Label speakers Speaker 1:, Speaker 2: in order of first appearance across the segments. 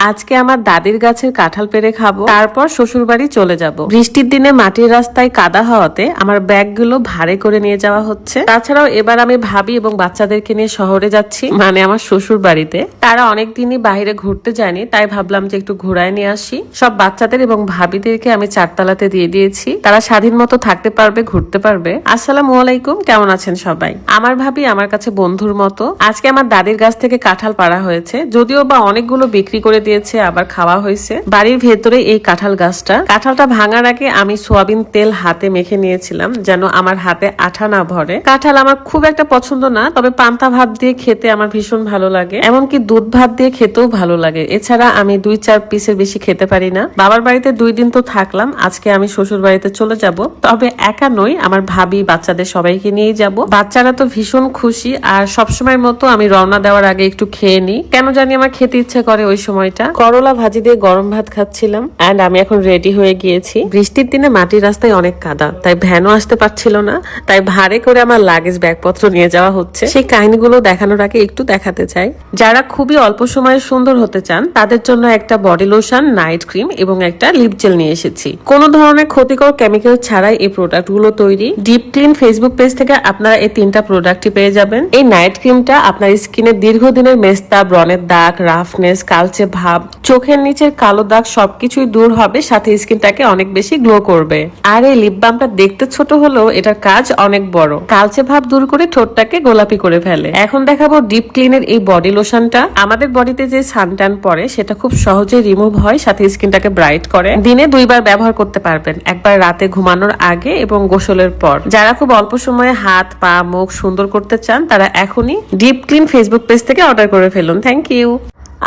Speaker 1: আজকে আমার দাদির গাছের কাঁঠাল পেড়ে খাবো, তারপর শ্বশুর বাড়ি চলে যাব। বৃষ্টির দিনে মাটির রাস্তায় কাদা হওয়াতে আমার ব্যাগগুলো ভারী করে নিয়ে যাওয়া হচ্ছে। তাছাড়াও এবার আমি ভাবি এবং বাচ্চাদেরকে নিয়ে শহরে যাচ্ছি, মানে আমার শ্বশুর বাড়িতে। তারা অনেকদিনই বাইরে ঘুরতে যায়নি, তাই ভাবলাম যে একটু ঘোরায় নিয়ে আসি। সব বাচ্চাদের এবং ভাবিদেরকে আমি চারতলাতে দিয়ে দিয়েছি, তারা স্বাধীন মতো থাকতে পারবে, ঘুরতে পারবে। আসসালামু আলাইকুম, কেমন আছেন সবাই? আমার ভাবি আমার কাছে বন্ধুর মতো। আজকে আমার দাদির গাছ থেকে কাঁঠাল পাড়া হয়েছে, যদিও বা অনেকগুলো বিক্রি করে দিয়েছে, আবার খাওয়া হয়েছে। বাড়ির ভেতরে এই কাঁঠাল গাছটা। কাঁঠালটা ভাঙার আগে আমি সোয়াবিন তেল হাতে মেখে নিয়েছিলাম, যেন আমার হাতে আঠা না ভরে। কাঁঠাল আমার খুব একটা পছন্দ না, তবে পান্তা ভাত দিয়ে খেতে আমার ভীষণ ভালো লাগে, এমনকি দুধ ভাত দিয়ে খেতেও ভালো লাগে। এছাড়া আমি 2-4 পিসের বেশি খেতে পারি না। বাবার বাড়িতে 2 দিন তো থাকলাম, আজকে আমি শ্বশুর বাড়িতে চলে যাব। তবে একা নই, আমার ভাবি বাচ্চাদের সবাইকে নিয়েই যাব। বাচ্চারা তো ভীষণ খুশি, আর সবসময়ের মতো আমি রওনা দেওয়ার আগে একটু খেয়ে নিই, কেন জানি আমার খেতে ইচ্ছে করে ওই সময়টা। করলা ভাজি দিয়ে গরম ভাত খাচ্ছিলাম, এন্ড আমি এখন রেডি হয়ে গিয়েছি। বৃষ্টির দিনে মাটির রাস্তায় অনেক কাদা, তাই ভ্যানও আসতে পারছিল না, তাই ভারে করে আমার লাগেজ ব্যাগপত্র নিয়ে যাওয়া হচ্ছে। সেই কাহিনীগুলো দেখানোর আগে একটু দেখাতে চাই। যারা খুবই অল্প সময়ে সুন্দর হতে চান, তাদের জন্য একটা বডি লোশন, নাইট ক্রিম এবং একটা লিপ জেল নিয়ে এসেছি। কোনো ধরনের ক্ষতিকর কেমিক্যাল ছাড়াই এই প্রোডাক্ট গুলো তৈরি। ডিপ ক্লিন ফেসবুক পেজ থেকে আপনারা এই 3টা প্রোডাক্টই পেয়ে যাবেন। এই নাইট ক্রিমটা আপনার স্কিনে দীর্ঘদিনের মেস্তা, ব্রণের দাগ, রাফনেস, কালচে ভাব, চোখের নিচের কালো দাগ সবকিছুই দূর হবে, সাথে স্কিনটাকে অনেক বেশি গ্লো করবে। আর এই লিপ বামটা দেখতে ছোট হলেও এটার কাজ অনেক বড়, কালচে ভাব দূর করে ঠোঁটটাকে গোলাপি করে ফেলে। এখন দেখাবো ডিপ ক্লিনের এই বডি লোশনটা। আমাদের বডিতে যে সানট্যান পড়ে সেটা খুব সহজে রিমুভ হয়, সাথে স্কিনটাকে ব্রাইট করে। দিনে 2 বার ব্যবহার করতে পারবেন, একবার রাতে ঘুমানোর আগে এবং গোসলের পর। যারা খুব অল্প সময়ে হাত, পা, মুখ সুন্দর করতে চান, তারা এখনই ডিপ ক্লিন ফেসবুক পেজ থেকে অর্ডার করে ফেলুন। Thank you.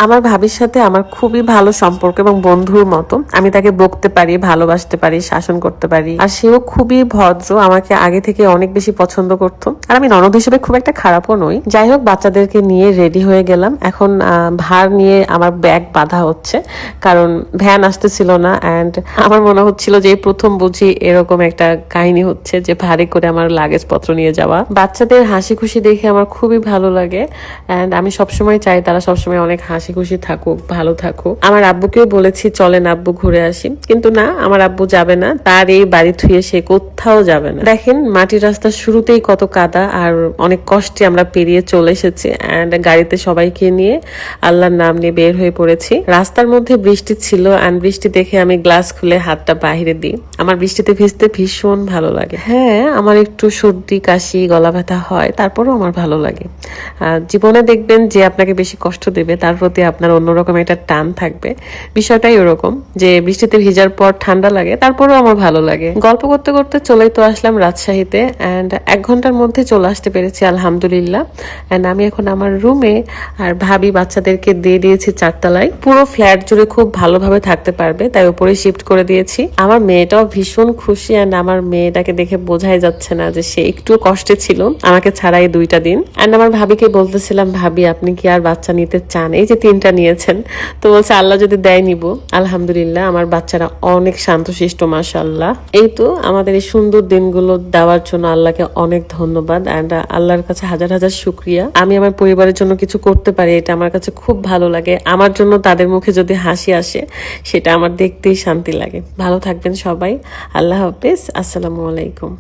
Speaker 1: আমার ভাবির সাথে আমার খুবই ভালো সম্পর্ক এবং বন্ধুর মতো। আমি তাকে বকতে পারি, ভালোবাসতে পারি, শাসন করতে পারি, আর সেও খুবই ভদ্র, আমাকে আগে থেকে অনেক বেশি পছন্দ করতো। আর আমি ননদ হিসেবে খুব একটা খারাপও নই। যাই হোক, বাচ্চাদেরকে নিয়ে রেডি হয়ে গেলাম। এখন ভার নিয়ে আমার ব্যাগ বাঁধা হচ্ছে, কারণ ভ্যান আসতেছিল না। অ্যান্ড আমার মনে হচ্ছিল যে প্রথম বুঝি এরকম একটা কাহিনী হচ্ছে, যে ভারী করে আমার লাগেজ পত্র নিয়ে যাওয়া। বাচ্চাদের হাসি খুশি দেখে আমার খুবই ভালো লাগে, অ্যান্ড আমি সবসময় চাই তারা সবসময় অনেক হাসি খুশি থাকুক, ভালো থাকুক। আমার আব্বুকেও বলেছি চলেন আব্বু ঘুরে আসি, কিন্তু না, আমার আব্বু যাবে না। তার এই বাড়ি থুয়ে সে কোথাও যাবে না। দেখেন মাটির রাস্তার শুরুতেই কত কাদা, আর অনেক কষ্টে আমরা পেরিয়ে চলে এসেছি। এন্ড গাড়িতে সবাইকে নিয়ে আল্লাহর নাম নিয়ে বের হয়ে পড়েছি। রাস্তার মধ্যে বৃষ্টি ছিল, এন্ড বৃষ্টি দেখে আমি গ্লাস খুলে হাতটা বাহিরে দিই। আমার বৃষ্টিতে ভিজতে ভীষণ ভালো লাগে। হ্যাঁ, আমার একটু সর্দি, কাশি, গলা ব্যথা হয়, তারপরেও আমার ভালো লাগে। জীবনে দেখবেন যে আপনাকে বেশি কষ্ট দেবে, তার প্রতি আপনার অন্যরকম একটা টান থাকবে। বিষয়টাই ওরকম, যে বৃষ্টিতে ভিজার পর ঠান্ডা লাগে, তারপরেও আমার ভালো লাগে। গল্প করতে করতে চলেই তো আসলাম রাজশাহীতে, এন্ড 1 ঘন্টার মধ্যে চলে আসতে পেরেছি আলহামদুলিল্লাহ। এন্ড আমি এখন আমার রুমে, আর ভাবি বাচ্চাদেরকে দিয়ে দিয়েছি 4 তলায়। পুরো ফ্ল্যাট জুড়ে খুব ভালোভাবে থাকতে পারবে, তাই উপরে শিফট করে দিয়েছি। আমার মেয়েটাও ভীষণ খুশি, এন্ড আমার মেয়েটাকে দেখে বোঝাই যাচ্ছে না যে সে একটু কষ্টে ছিল আমাকে ছাড়াই 2টা দিন। এন্ড আমার ভাবিকে বলতেছিলাম, ভাবি আপনি কি আর বাচ্চা নিতে চান? এই যে 3টা নিয়েছেন। তো বলছে আল্লাহ যদি দেয় নিব। আলহামদুলিল্লাহ, আমার বাচ্চারা অনেক শান্তশিষ্ট, মাশাআল্লাহ। এই তো আমাদের এই সুন্দর দিনগুলো দেওয়ার জন্য আল্লাহকে অনেক ধন্যবাদ, এন্ড আল্লাহর কাছে হাজার হাজার শুকরিয়া। আমি আমার পরিবারের জন্য কিছু করতে পারি, এটা আমার কাছে খুব ভালো লাগে। আমার জন্য তাদের মুখে যদি হাসি আসে, সেটা আমার দেখতেই শান্তি লাগে। ভালো থাকবেন সবাই। আল্লাহ হাফেজ। আসসালামু আলাইকুম।